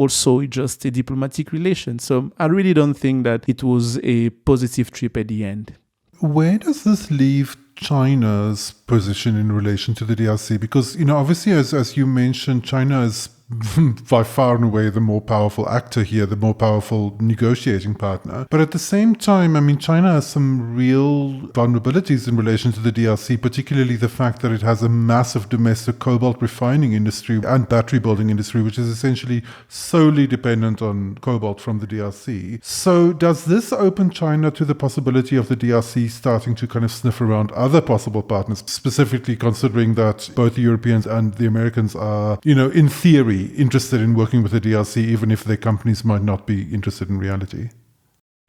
a diplomatic relation. So I really don't think that it was a positive trip at the end. Where does this leave China's position in relation to the DRC? Because, obviously, as you mentioned, China is by far and away the more powerful actor here, the more powerful negotiating partner. But at the same time, China has some real vulnerabilities in relation to the DRC, particularly the fact that it has a massive domestic cobalt refining industry and battery building industry, which is essentially solely dependent on cobalt from the DRC. So does this open China to the possibility of the DRC starting to kind of sniff around other possible partners, specifically considering that both the Europeans and the Americans are, in theory, interested in working with the DRC, even if their companies might not be interested in reality?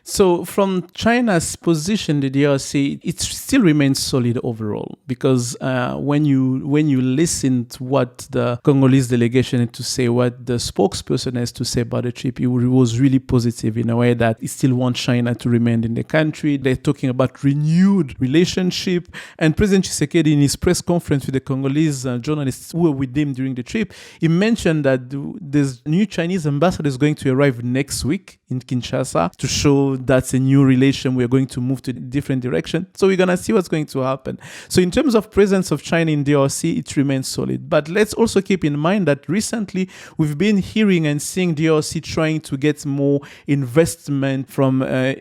So from China's position, the DRC, it still remains solid overall, because when you listen to what the Congolese delegation had to say, what the spokesperson has to say about the trip, it was really positive in a way that it still wants China to remain in the country. They're talking about renewed relationship. And President Tshisekedi, in his press conference with the Congolese journalists who were with him during the trip, he mentioned that there's new Chinese ambassador is going to arrive next week in Kinshasa to show that's a new relation. We're going to move to a different direction. So we're going to see what's going to happen. So in terms of presence of China in DRC, it remains solid. But let's also keep in mind that recently we've been hearing and seeing DRC trying to get more investment from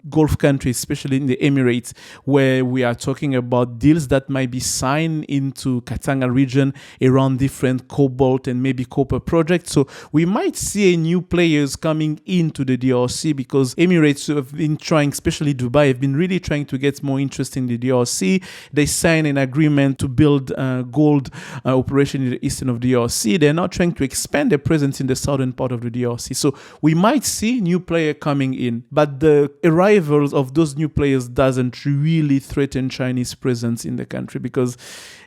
Gulf countries, especially in the Emirates, where we are talking about deals that might be signed into Katanga region around different cobalt and maybe copper projects. So we might see new players coming into the DRC because Emirates have been trying, especially Dubai, have been really trying to get more interest in the DRC. They signed an agreement to build gold operation in the eastern of the DRC. They're now trying to expand their presence in the southern part of the DRC. So we might see new player coming in, but the arrivals of those new players doesn't really threaten Chinese presence in the country, because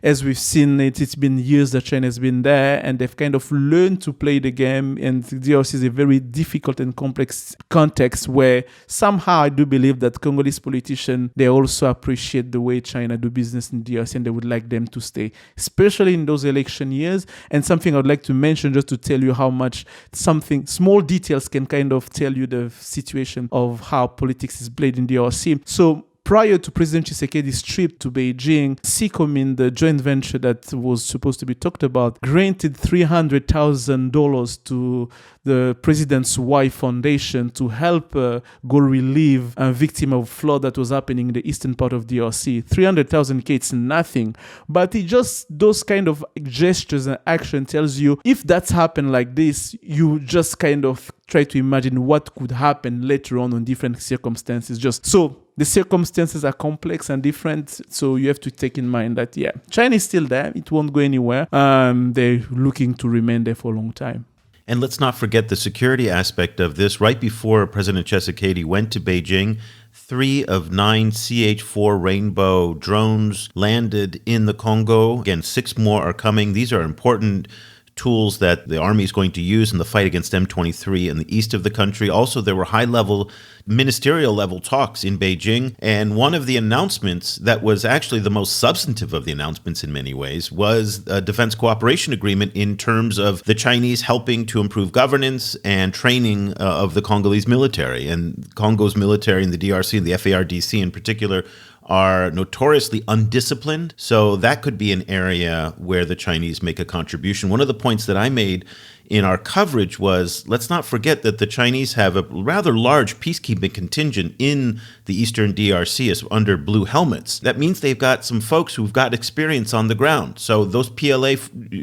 as we've seen it's been years that China has been there and they've kind of learned to play the game, and the DRC is a very difficult and complex context where somehow I do believe that Congolese politicians, they also appreciate the way China do business in DRC and they would like them to stay, especially in those election years. And something I'd like to mention just to tell you how much small details can kind of tell you the situation of how politics is played in DRC. So prior to President Tshisekedi's trip to Beijing, SICOMIN, the joint venture that was supposed to be talked about, granted $300,000 to the president's wife foundation to help go relieve a victim of flood that was happening in the eastern part of DRC. 300,000 it's nothing, but it just, those kind of gestures and action tells you if that's happened like this, you just kind of try to imagine what could happen later on different circumstances. Just so the circumstances are complex and different, so you have to take in mind that China is still there, it won't go anywhere. They're looking to remain there for a long time. And let's not forget the security aspect of this. Right before President Tshisekedi went to Beijing, 3 of 9 CH-4 Rainbow drones landed in the Congo. Again, 6 more are coming. These are important tools that the army is going to use in the fight against M23 in the east of the country. Also, there were high-level, ministerial-level talks in Beijing, and one of the announcements that was actually the most substantive of the announcements in many ways was a defense cooperation agreement in terms of the Chinese helping to improve governance and training of the Congolese military. And Congo's military and the DRC and the FARDC in particular are notoriously undisciplined. So that could be an area where the Chinese make a contribution. One of the points that I made in our coverage was, let's not forget that the Chinese have a rather large peacekeeping contingent in the eastern DRC as under blue helmets. That means they've got some folks who've got experience on the ground. So those PLA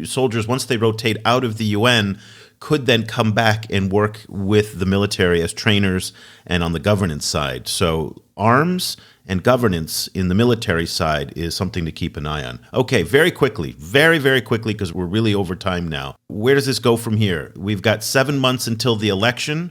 soldiers, once they rotate out of the UN, could then come back and work with the military as trainers and on the governance side. So arms and governance in the military side is something to keep an eye on. Okay, very quickly, very quickly, because we're really over time now. Where does this go from here? We've got 7 months until the election.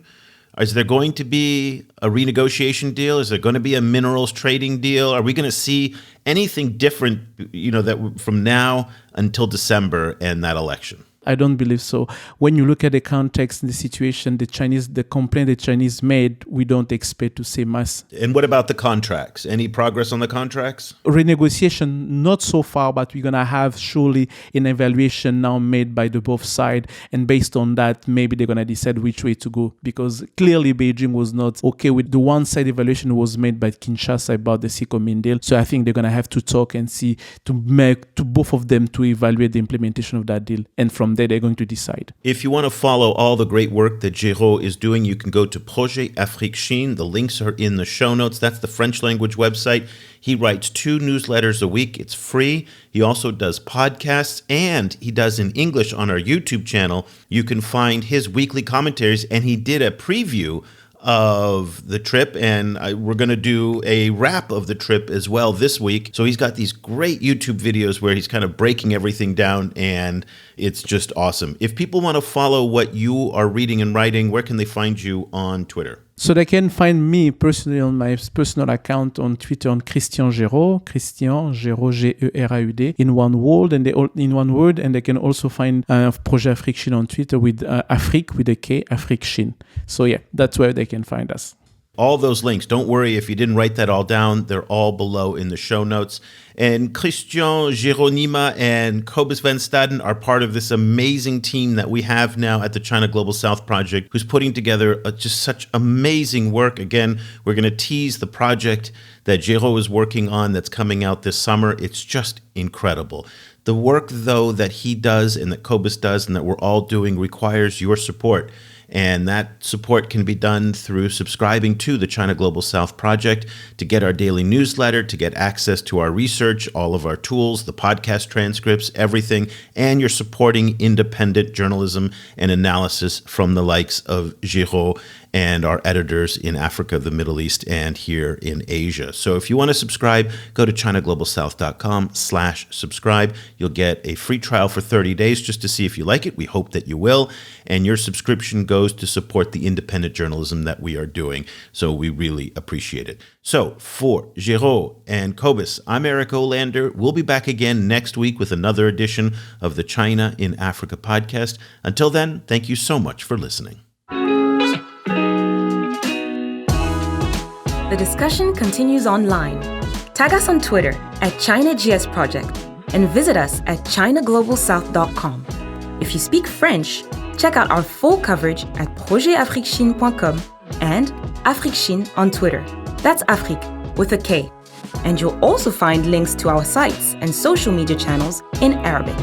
Is there going to be a renegotiation deal? Is there going to be a minerals trading deal? Are we going to see anything different, that from now until December and that election? I don't believe so. When you look at the context and the situation, the complaint the Chinese made, we don't expect to see mass. And what about the contracts? Any progress on the contracts? Renegotiation, not so far, but we're going to have surely an evaluation now made by the both sides. And based on that, maybe they're going to decide which way to go. Because clearly Beijing was not okay with the one-side evaluation was made by Kinshasa about the Sikomin deal. So I think they're going to have to talk and see to both of them to evaluate the implementation of that deal. And from there, they're going to decide. If you want to follow all the great work that Geraud is doing, you can go to Projet Afrique Chine. The links are in the show notes. That's the French language website. He writes 2 newsletters a week. It's free. He also does podcasts, and he does in English on our YouTube channel. You can find his weekly commentaries, and he did a preview of the trip, and we're going to do a wrap of the trip as well this week. So he's got these great YouTube videos where he's kind of breaking everything down, and it's just awesome. If people want to follow what you are reading and writing, where can they find you on Twitter? So they can find me personally on my personal account on Twitter on Christian Geraud, Geraud, G-E-R-A-U-D, in one word, and they can also find Projet Afrique Chine on Twitter with Afrique with a K, Afrique Chine. So yeah, that's where they can find us. All those links, don't worry if you didn't write that all down, they're all below in the show notes. And Christian, Geraud and Cobus Van Staden are part of this amazing team that we have now at the China Global South Project, who's putting together just such amazing work. Again, we're going to tease the project that Geraud is working on that's coming out this summer. It's just incredible. The work, though, that he does and that Cobus does and that we're all doing requires your support. And that support can be done through subscribing to the China Global South Project to get our daily newsletter, to get access to our research, all of our tools, the podcast transcripts, everything. And you're supporting independent journalism and analysis from the likes of Geraud and our editors in Africa, the Middle East, and here in Asia. So if you want to subscribe, go to ChinaGlobalSouth.com/subscribe. You'll get a free trial for 30 days just to see if you like it. We hope that you will. And your subscription goes to support the independent journalism that we are doing. So we really appreciate it. So for Geraud and Cobus, I'm Eric Olander. We'll be back again next week with another edition of the China in Africa podcast. Until then, thank you so much for listening. The discussion continues online. Tag us on Twitter at ChinaGS Project and visit us at ChinaGlobalSouth.com. If you speak French, check out our full coverage at projetafriquechine.com and Afrique Chine on Twitter. That's Afrique with a K. And you'll also find links to our sites and social media channels in Arabic.